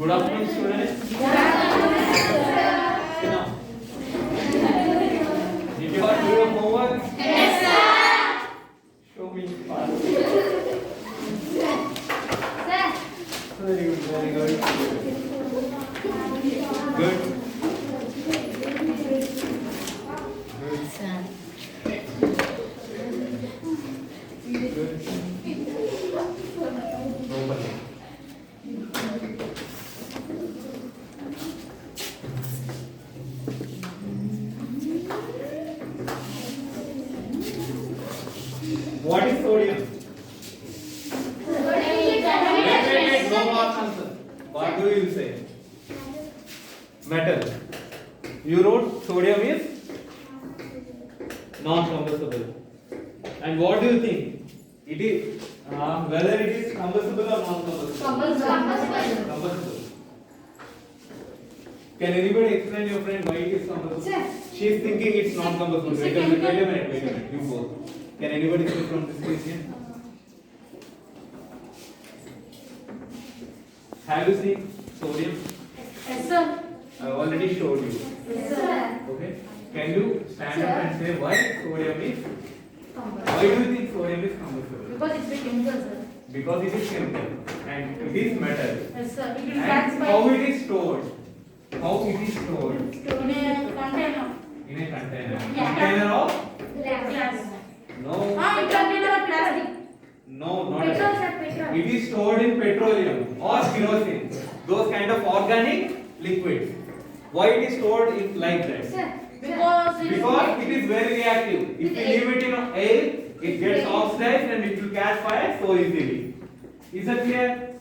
Good afternoon, students. Sit down. Did you all do your homework? Yes, sir. Show me fast. Sir. Very good, very good. Good. Good. Good. Nobody. What is sodium? Wait, no more answer. What do you say? Metal. You wrote sodium is non-combustible. And what do you think? It is whether it is combustible or non-combustible? Combustible. Can anybody explain your friend why it is combustible? Sir. She is thinking it's non-combustible. Wait a minute. You both. Can anybody say from this question? Have you seen sodium? Yes, sir. I already showed you. Yes, sir. Okay. Can you stand up and say why sodium is? Why do you think sodium is combustible? Because it's a chemical, sir. Because it is chemical and it is metal. Yes, sir. It will And catch by how it is stored? How it is stored? in a container. In a container. Yeah. Container of? Glass. No. In container of plastic. No, not Petrol, at all. sir. Petrol. It is stored in petroleum or kerosene. Those kind of organic liquids. Why it is stored in like that? Sir. Because Because it is very reactive. If you leave it in air, it gets oxidized and it will catch fire so easily. Is that clear?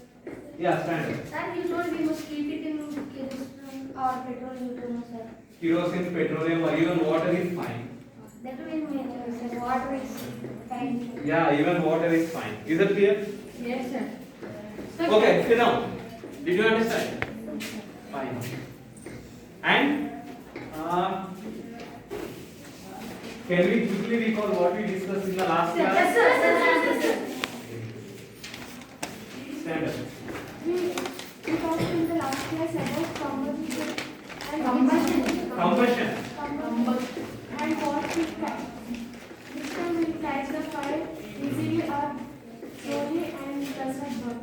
Yeah, stand up. Sir, you told we must keep it in kerosene or petrol, you don't know, sir. Kerosene, petroleum, or even water is fine. That will make sir, water is fine. Yeah, even water is fine. Is that clear? Yes, sir. Sir, Okay, sit down. Did you understand? Fine. And can we quickly recall what we discussed in the last Yes, class? sir. Stand up. We talked in the last class about combustion and Combustion. Combustion. combustion and what we catch. This time we catch the fire easily or slowly and does not burn.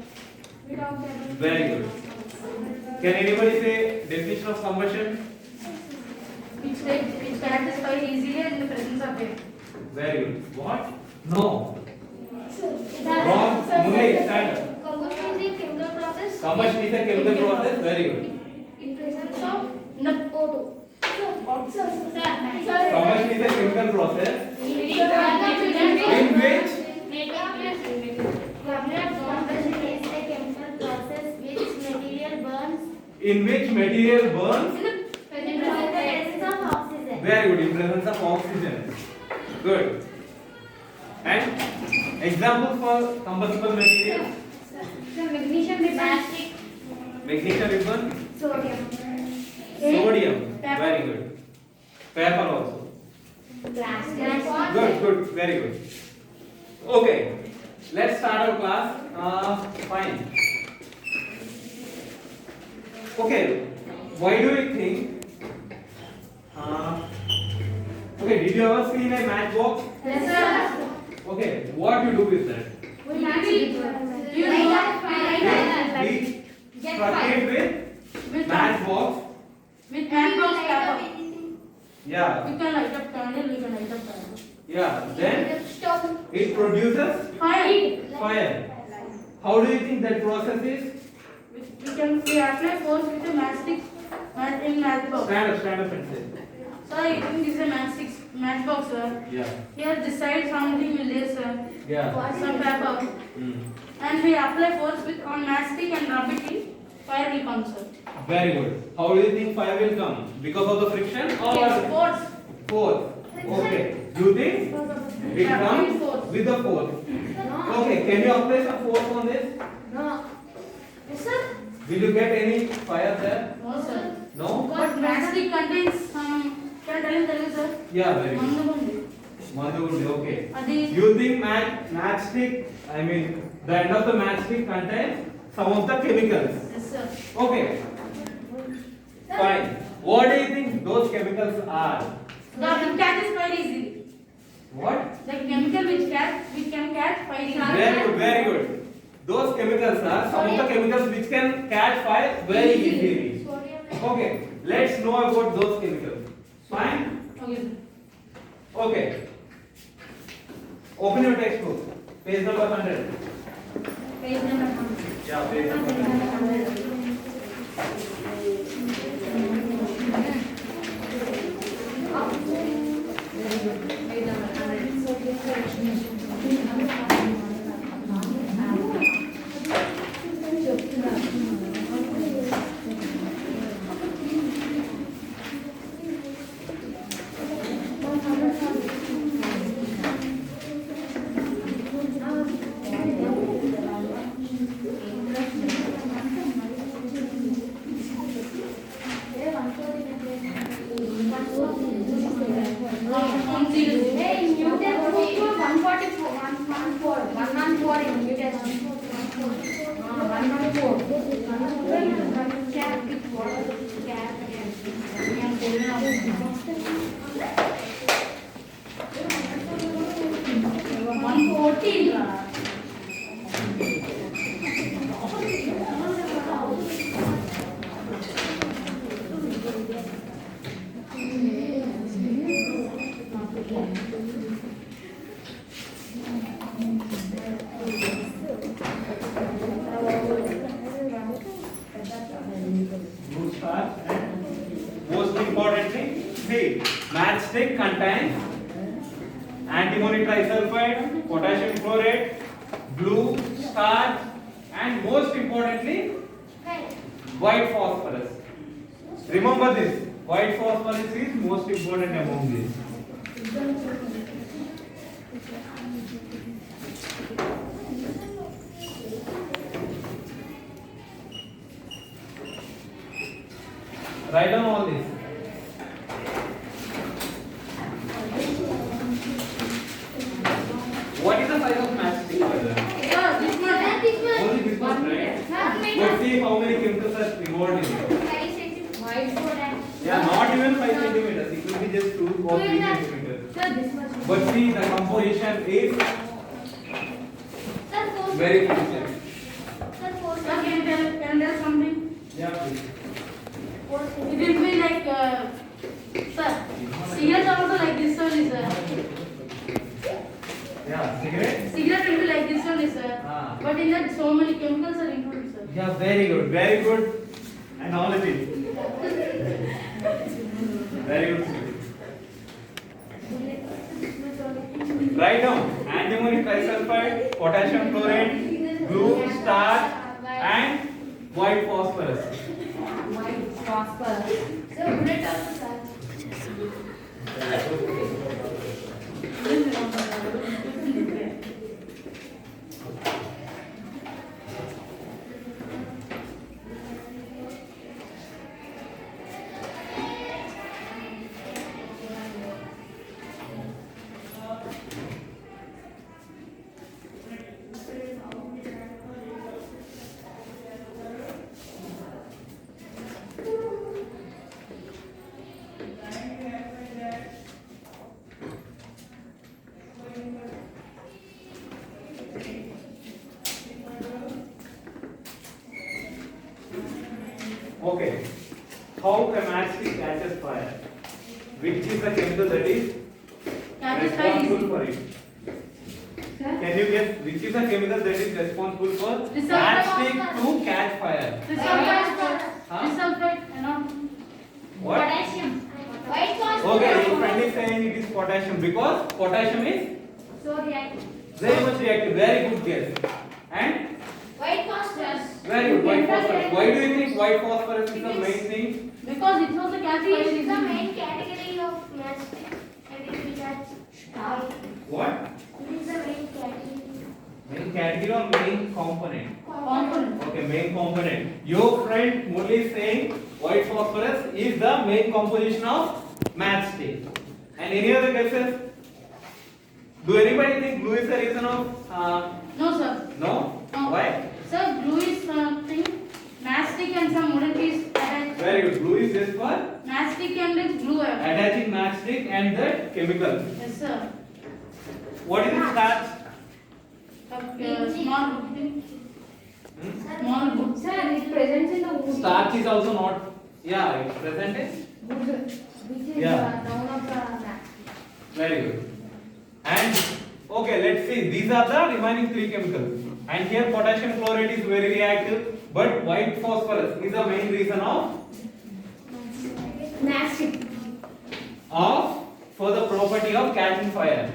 We talked about Very good. Can anybody say definition of combustion? Which catches fire easily in the presence of air. Very good. What? No. Wrong. Murli, stand up. Combustion is a chemical process. Combustion is a chemical process. Very good. In presence of No. O2. Sir, Combustion is a chemical process in which material burns. Very good. In presence of oxygen. Good. And examples for combustible materials. Magnesium plastic, Magnesium ribbon. sodium, Sodium. Paper. Very good. Paper also. glass, Good. Very good. Okay. Let's start our class. Fine. Okay. Why do you think? Okay. Did you ever see a matchbox? Yes, sir. Okay. What you do with that? we We struck it with matchbox. With matchbox paper. Yeah. We can light up candle, we can light up candle. Yeah. Then it produces fire. How do you think that process is? We apply force with a matchstick in matchbox. Stand up and say. So I think this is a matchbox, sir. Yeah. Here this side something will there, sir. Yeah. Some paper. And we apply force with on matchstick and rub it in. Fire will come, sir. Very good. How do you think fire will come? Because of the friction or Yes, force. force? Okay. Do you think it comes with the force? Okay. Can you apply some force on this? No. Yes, sir. Will you get any fire there? No, sir. No? But matchstick contains some. Can I tell you, sir? Yeah. Very good. Mandubundi. Mandugundi. Okay. Adi. You think matchstick? I mean, the end of the matchstick contains some of the chemicals. Yes, sir. Okay, fine. What do you think those chemicals are? The catches fire easily. What? The chemical which can catch fire easily. Very good, very good. Those chemicals are some of the chemicals which can catch fire very easily. Sodium. Okay, let's know about those chemicals. Fine? Okay, sir. Okay. Open your textbook. Page number 100. Page number 100. Yeah, page number 100. Page number 100. Hey, new test book 144, 114 in new test. 114. Cap with water. Cap. Blue starch and most importantly, see, matchstick contains antimony trisulfide, potassium chlorate, blue starch, and most importantly, white phosphorus. Remember this, white phosphorus is most important among these. Write down all this. What is the size of matchstick? Yeah, this one. Only this much, right? Let's see how many chemicals are involved in it. Yeah, not even 5 centimeters. It will be just 2 or 3 centimeters. But see, the composition is very crucial. Sir, can you tell something? Yeah, please. It will be like, sir, cigarette also like this one is, Yeah, cigarette? cigarette will be like this one is, Ah. but in that so many chemicals are included, sir. Yeah, very good, very good. And all of it. Very good. Write down antimony trisulfide, potassium chlorate, blue starch, and white phosphorus. Okay. How a matchstick catches fire? Which is the chemical that is Catches fire responsible easily. for it? Can you guess which is the chemical that is responsible for Disulfide. matchstick to catch fire? Disulfide, Huh? disulfide, What? White Okay, your friend is saying it is potassium because potassium is So reactive. very much reactive. Very good guess. And White phosphorus. very good, white phosphorus. Why do you think white phosphorus is the main thing? because it also catches See, fire it's the easily. main category of matchstick. And it will catch fire. What? It is the main category. Main category or main component? Component. Okay, main component. Your friend Murli is saying white phosphorus is the main composition of matchstick. And any other guesses? Do anybody think blue is the reason of? No, sir. No. No. Why? Sir, blue is thing, mass Mastic and some wooden piece attached. Very good. Glue is just for Mastic and its glue. attaching matchstick and that chemical. Yes, sir. What is the starch? Small book. Small book. Sir, it presents in the wood. Starch is also not. Yeah, it's present in. Wood, which is Yeah. noun of the math. Very good. And okay, let's see. These are the remaining three chemicals. And here potassium chloride is very reactive, but white phosphorus is the main reason Nasty. of for the property of catching fire.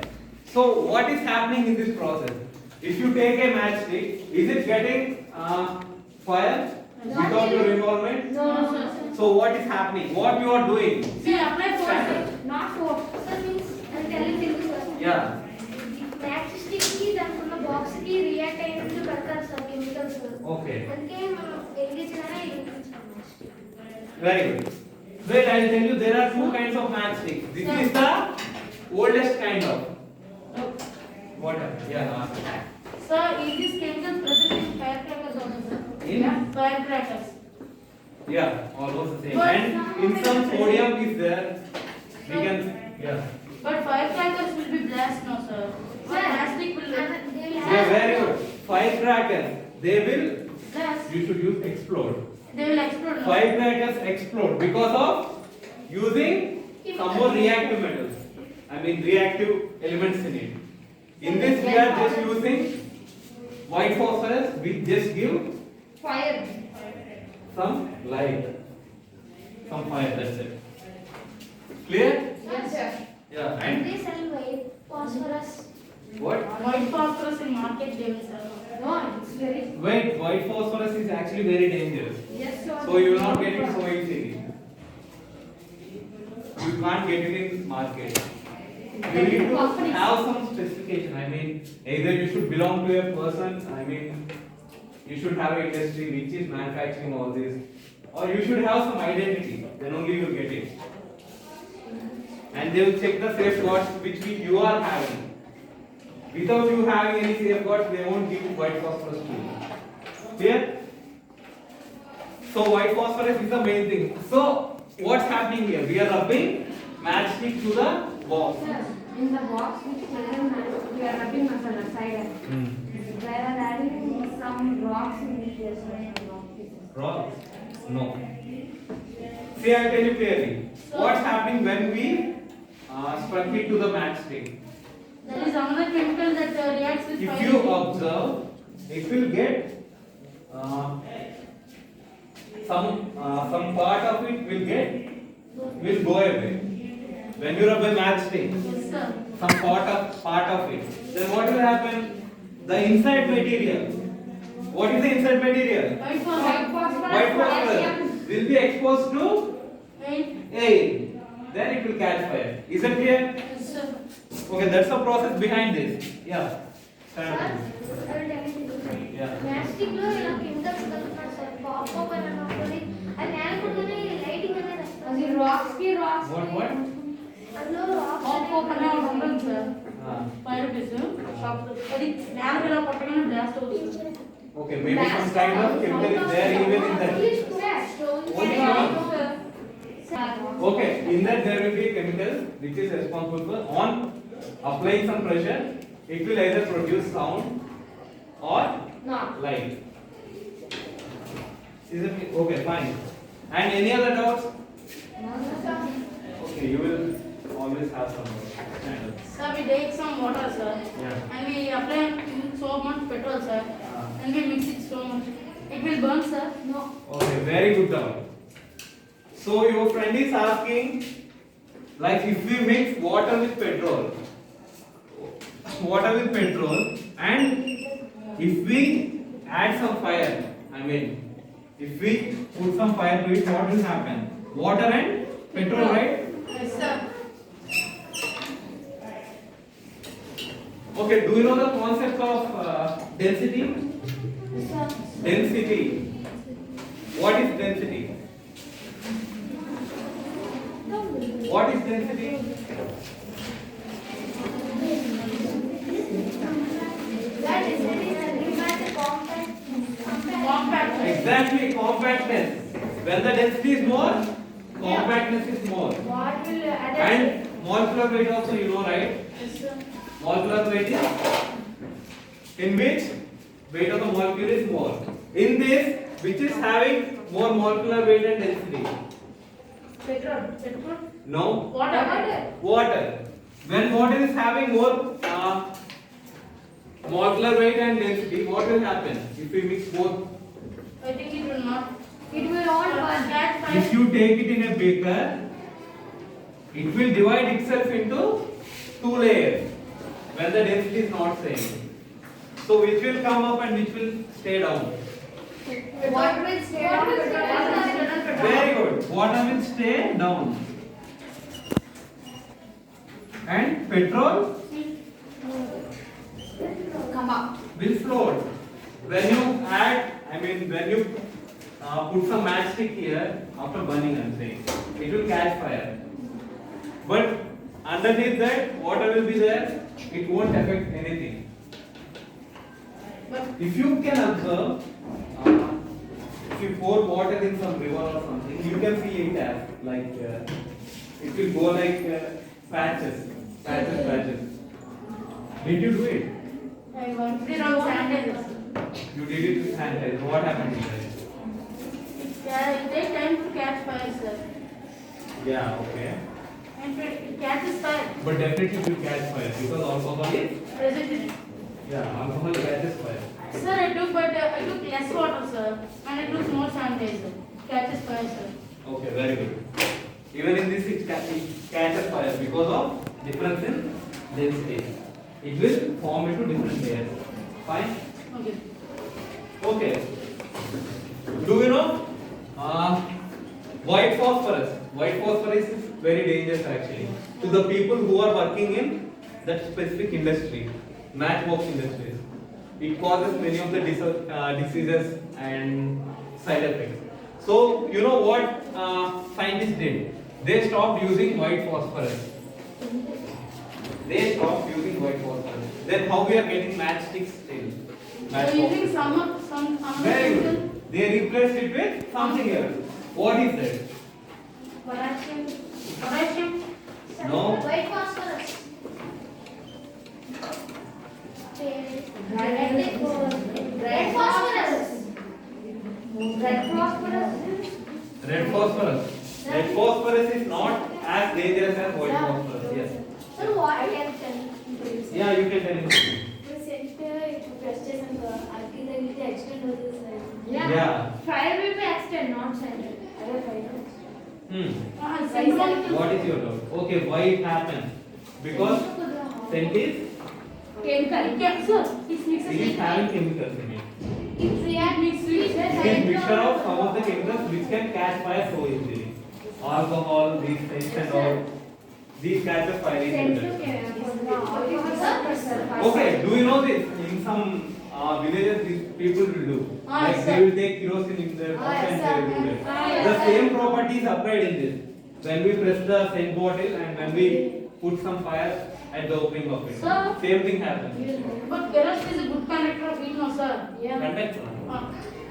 So what is happening in this process? If you take a matchstick, is it getting fire without your involvement? No, sir. So what is happening? What you are doing? See, apply force. not four. Sir, means I'm telling you, sir. Yeah. Matchstick ki దాంట్లో box కి react అయినట్టు కడతారు sir chemicals. Okay. అందుకే మనం వెలిగించగానే వెలిగించాలి. Very good. Wait, I'll tell you there are two kinds of matchsticks. This is the oldest kind of. What? Yeah. Sir, is this chemical present in firecrackers also, sir? In? Firecrackers. Yeah, almost the same. But And in some sodium is there. We can. Yeah. But firecrackers will be blast now, sir. But plastic will Yeah, very good. Firecrackers. They will. blast. You should use explode. They will explode. No? Firecrackers explode because of using some more reactive metals. I mean reactive elements in it. In this we are just using white phosphorus. We just give Fire. some light, some fire. That's it. Clear? Yes, sir. Yeah. And They sell white phosphorus. what? White phosphorus in market they will sell. No, it's very. Wait, white phosphorus is actually very dangerous. Yes, sir. So you will not get it so easily. You can't get it in market. You need to have some specification. I mean, either you should belong to a person. I mean, you should have an industry which is manufacturing all this, or you should have some identity. Then only you will get it. And they will check the safeguards which you are having. Without you having any safeguards, they won't give white phosphorus to you. Clear? So white phosphorus is the main thing. So what's happening here? We are rubbing matchstick to the box. Sir, in the box which we are rubbing masala side. We are adding some rocks in it. Yes, sir. Rocks? No. See, I'll tell you clearly. What's happening when we struck it to the matchstick? There is another chemical that reacts with If fire. you observe, it will get some part of it will go away. When you rub a matchstick, Yes, sir. some part of it, then what will happen? The inside material. What is the inside material? White phosphorus. White phosphorus will be exposed to Right? air. Then it will catch fire. Is it clear? Yes, sir. Okay, that's the process behind this. Yeah. Sir, I will tell you. Yeah. Matchstick లో ఇలా chemicals కలుపుతారు sir. Pop అని అనుకోని అది నేలకుంటూనే lighting అనేది వస్తుంది. అది racks కి రాక్స్. What? అందులో రాక్స్ Pop అనే ఒకటి ఉంటుంది సార్. Ah. Fire piece. అది నేల మీద పట్టగానే బ్లాస్ట్ అవుతుంది. Okay, maybe some kind of chemical is there even in that. Only one? Okay, in that there will be a chemical which is responsible for on applying some pressure, it will either produce sound or light. Is it okay? Fine. And any other doubts? Okay, you will always have some doubts. Sir, we take some water, sir. Yeah. And we apply so much petrol, sir. And we mix it so much. It will burn, sir. No. Okay, very good doubt. So your friend is asking, like if we mix water with petrol, and if we add some fire, I mean, if we put some fire to it, what will happen? Water and petrol, right? Yes, sir. Okay, do you know the concept of density? Density. What is density? What is density? That is very compact. Compact. Exactly, compactness. When the density is more, compactness is more. What will attach? And molecular weight also you know, right? Yes, sir. Molecular weight is in which weight of the molecule is more. In this, which is having more molecular weight and density? Petrol. No. Water. Water. When water is having more molecular weight and density, what will happen if we mix both? I think it will not. It will all burn. Catch fire. If you take it in a beaker, it will divide itself into two layers when the density is not same. So which will come up and which will stay down? Water will stay down. Very good. Water will stay down. And petrol Come up. will float. When you add, when you put some matchstick here, after burning I'm saying, it will catch fire. But underneath that, water will be there, it won't affect anything. But If you can observe, if you pour water in some river or something, you can see it as like, it will go like patches. Did you do it? I want it on sandals. You did it with hand. What happened to that? It takes time to catch fire, sir. Yeah, okay. And it catches fire. But definitely it will catch fire because alcohol is, Present in it. yeah, alcohol catches fire. Sir, I took less water, sir, and I took more sanitizer. Catches fire, sir. Okay, very good. Even in this it catches fire because of difference in density. It will form into different layers. Fine? Okay. Okay. Do you know white phosphorus? White phosphorus is very dangerous actually to the people who are working in that specific industry, matchbox industries. It causes many of the diseases and side effects. So you know what scientists did? They stopped using white phosphorus. They stopped using white phosphorus. Then how we are getting matchsticks still? So using some Very good. They replaced it with something else. What is that? Potassium. No. White phosphorus. Red phosphorus. Red phosphorus. Red phosphorus is not as dangerous as white phosphorus. Yes. Sir, what I can tell? Yeah, you can tell him. Yeah. Fire will be extended, not centered. What is your doubt? Okay, why it happened? Because scent is Sir, it's mixed it is having chemicals in it. It reacts It is mixture of some of the chemicals which can catch fire so easily. Alcohol, these things and all. These catches fire easily. Okay, do you know this? In some villages, these people will do. Like they will take kerosene in their house and they will do it. The same property is applied in this. When we press the scent bottle and when we put some fire at the opening of it, Sir. same thing happens. But kerosene is a good conductor of heat, no, sir. Conductor.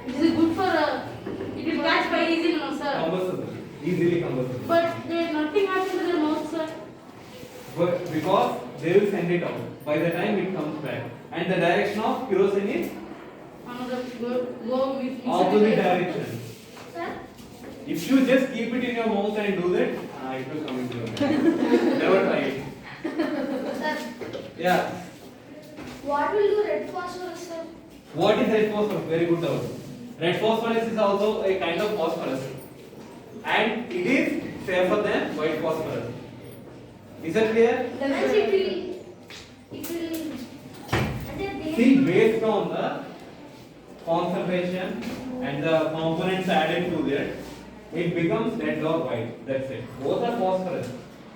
It is good for it will catch fire easily, no, sir. Combustible. Easily combustible. But nothing happens to the mouth, sir. But because they will send it out by the time it comes back. And the direction of kerosene is Another go with opposite direction. Sir, If you just keep it in your mouth and do that, it will come into your mouth. Never try it. sir, Yeah. what will do red phosphorus, sir? What is red phosphorus? Very good doubt. Red phosphorus is also a kind of phosphorus. And it is safer than white phosphorus. Is that clear? Means it will. See, based on the concentration and the components added to that, it becomes red or white. That's it. Both are phosphorus.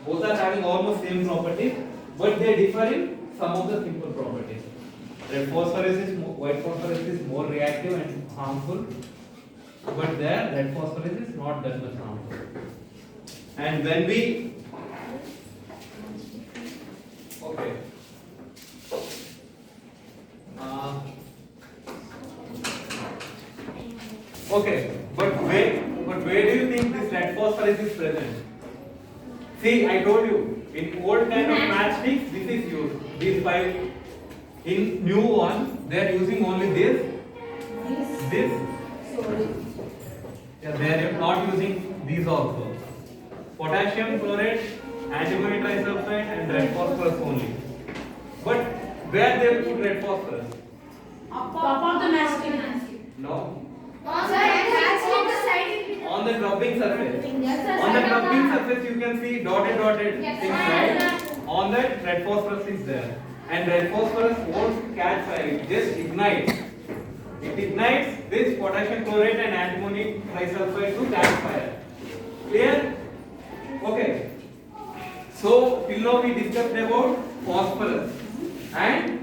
Both are having almost same properties, but they differ in some of the simple properties. Red phosphorus is white phosphorus is more reactive and harmful, but there red phosphorus is not that much harmful. And when we okay. Okay, but wait phosphorus is present. See, I told you, in old kind of matchsticks, this is used. These five. In new one, they are using only this. Yeah, they are not using these also. Potassium chlorate, antimony trisulfide, and red phosphorus only. But where they will put red phosphorus? Above the mastic. No. Sir, On the dropping surface. Yes, On the dropping surface, you can see dotted Yes, things, sir. right? On that, red phosphorus is there. And red phosphorus won't catch fire, it just ignites. It ignites this potassium chlorate and antimony trisulfide to catch fire. Clear? Okay. So, till now we discussed about phosphorus and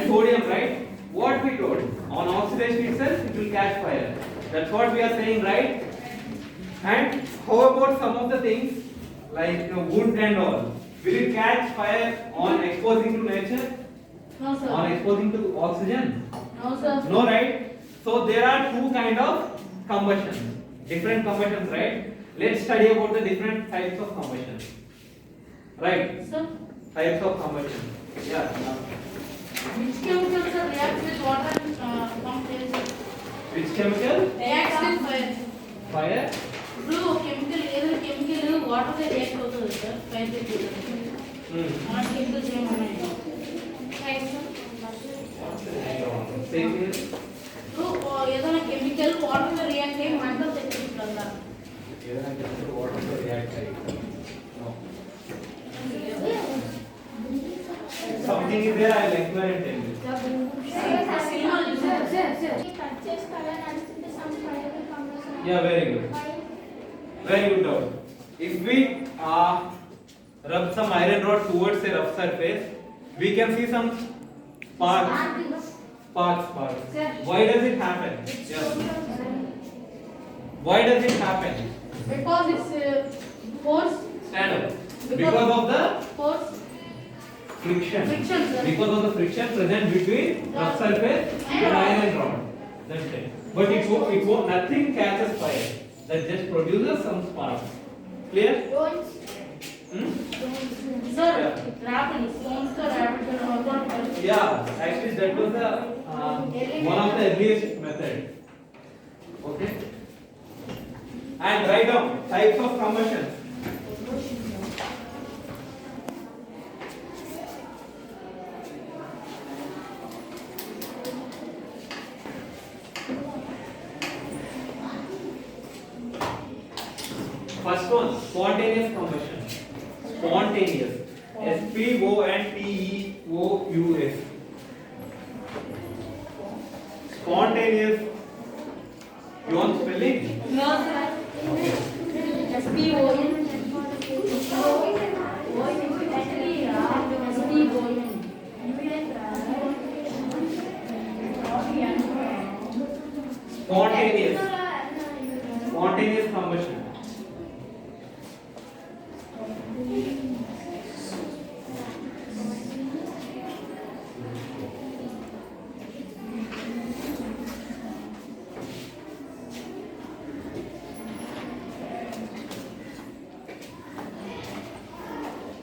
sodium, right? What we told? On oxidation itself, it will catch fire. That's what we are saying, right? And how about some of the things like wood and all? Will it catch fire on exposing to nature? No, sir. On exposing to oxygen? No, sir. No, right? So there are two kind of combustion, different combustions, right? Let's study about the different types of combustion. Right? Sir, Types of combustion. Yeah. which chemicals sir react with water and pump temperature? Which chemical? Reacts with fire. Fire. ఇప్పుడు chemical ఏదైనా chemical water తో react అవుతుంది sir fire చేస్తుంది మన chemicals ఏమన్నాయి ఇప్పుడు ఏదైనా chemical water తో react అయ్యి మంటలు తెచ్చుకుంటుందా Something is there, I will explain it to you. Yeah, very good. Very good doubt. If we rub some iron rod towards a rough surface, we can see some sparks. Sparks. Why does it happen? Yes. Why does it happen? because it's force Stand up. Because of the force friction. Friction, sir. Because of the friction present between rough surface and iron rod. That's it. But it won't, nothing catches fire. That just produces some sparks. Clear? Hmm? sir rapid stones to rapid Yeah, actually that was the one of the earliest method. Okay. And write down types of combustion. First one, spontaneous combustion. Spontaneous. SPONTEOUS. Spontaneous. You want spelling? no sir SPON Spontaneous. Spontaneous combustion.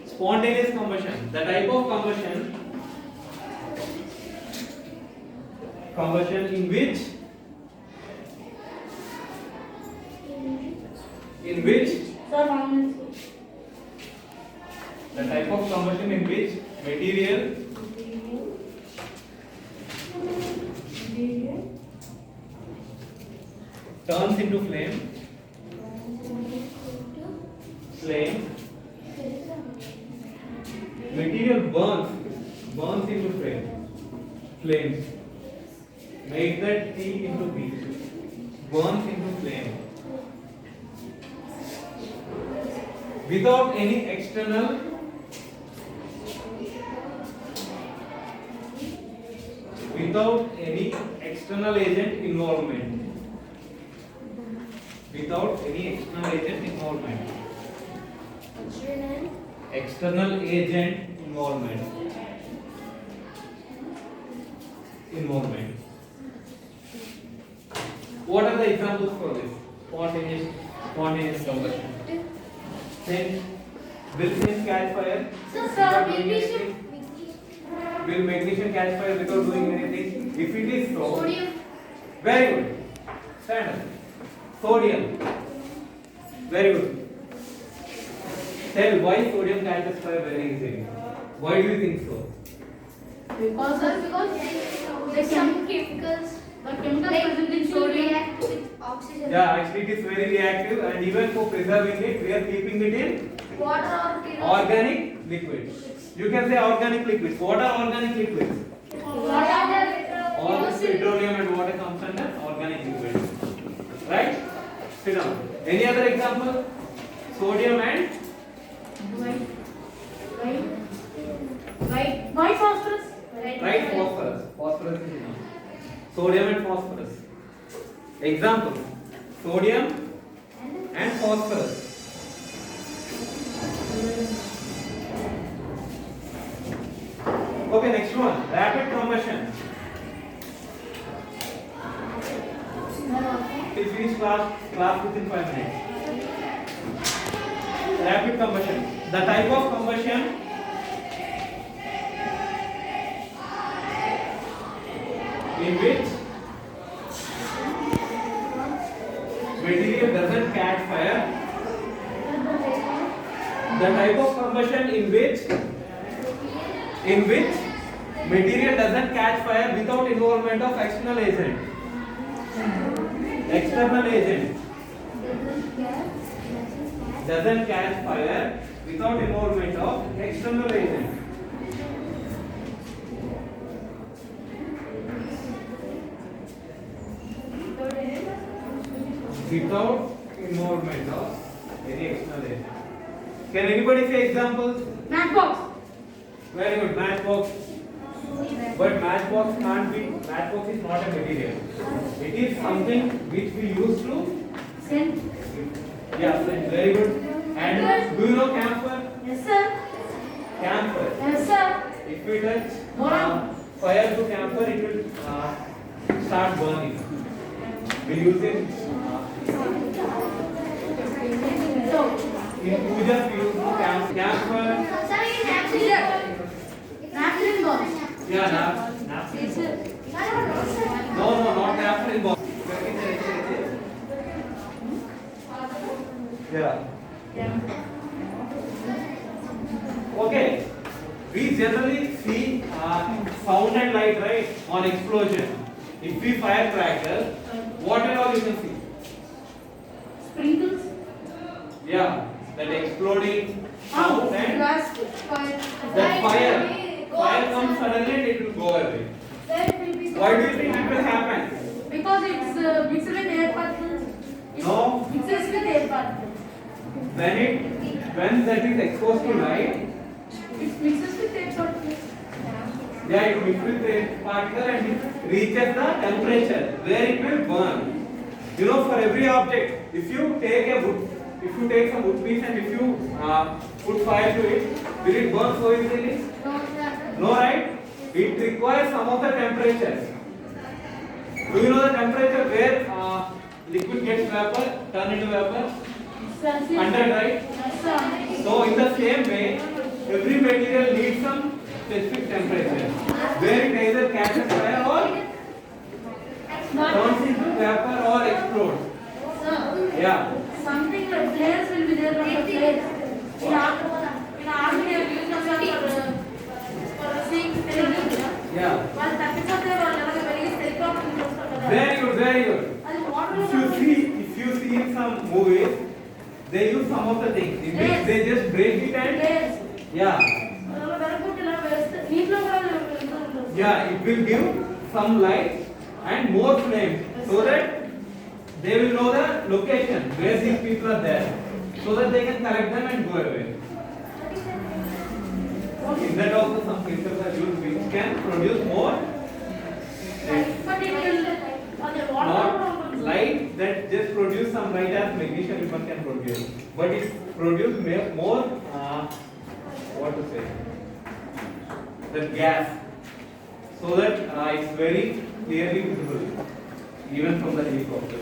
Spontaneous combustion. The type of combustion in which sir one the type of combustion in which material turns into flame. Material burns into flames. Make that T into B. Burns into flame. Without any external agent involvement. Without any external agent involvement. External agent involvement. What are the examples for this? spontaneous combustion. Then will things catch fire? Without doing anything? Will magnesium catch fire without doing anything? If it is so, very good. Stand up. Sodium. Very good. Tell why sodium catches fire very easily. Why do you think so? Because there's some chemicals. the chemical present in sodium. react with oxygen. Yeah, actually it is very reactive, and even for preserving it, we are keeping it in Water or kerosene. organic liquids. You can say organic liquids. What are organic liquids? All this petroleum and water comes under organic liquids. Right? Sit down. Any other example? Sodium and White phosphorus. right, phosphorus. Phosphorus is enough. Sodium and phosphorus. Example: sodium and phosphorus. Okay, next one. Rapid combustion. We finish class within 5 minutes. Rapid combustion. The type of combustion in which material doesn't catch fire. The type of combustion in which material doesn't catch fire without involvement of external agent. External agent doesn't catch fire without involvement of external agent. Without involvement of any external agent. Can anybody say examples? Matchbox. Very good, matchbox. But matchbox can't be. Matchbox is not a material. It is something which we use to. Scent. Yeah, very good. And do you know camphor? Yes, sir. Camphor. Yes, sir. If we touch Boron. fire to camphor, it will start burning. We use it in pujas. We use camphor. Naphthalene box. Yeah, naphthalene. Yes, sir. No, not naphthalene box. Yeah. Okay. We generally see sound and light, right, on explosion. If we fire crackers, what and all you can see? Sprinkles. Yeah, that exploding sound and Blast. that fire comes suddenly and it will go away. Why do you think it will happen? Because it's mixed with air particles. It No. mixes with air particles. When that is exposed to light, It mixes with air particles. yeah, it mixes with a particle and it reaches the temperature where it will burn. You know, for every object, if you take some wood piece and if you put fire to it, will it burn so easily? No, right? It requires some of the temperature. Do you know the temperature where liquid gets vapor, turn into vapor? 100, right? Yes, sir. So in the same way, every material needs some specific temperature where it either catches fire or turns into vapor or explodes. Sir, Yeah. something like flares will be there on the flares. In army they have used them for seeing flares. Yeah. వాళ్ళు తప్పిపోతే వాళ్ళు ఎలాగ వెలిగి helicopter చూస్తారు కదా. Very good, very good. అది water If you see in some movies, they use some of the things. In which Yes. they just break it and flares. yeah, అలా వెలుగుకుంటే ఇలా వేస్తే నీటిలో కూడా వెలుగుతూ ఉంటుంది. yeah, it will give some light and more flame so that they will know the location where these people are there, so that they can collect them and go away. In that also some chemicals are used which can produce more But it will అదే water కూడా not ఉంటుంది. light that just produce some light as magnesium even can produce, but it produce more what to say, the gas, so that it's very clearly visible even from the helicopter.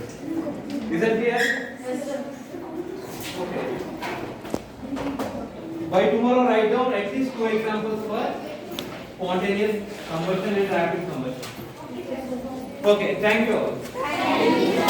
Is that clear? Yes, sir. Okay. By tomorrow, write down at least 2 examples for spontaneous combustion and rapid combustion. Okay, thank you all.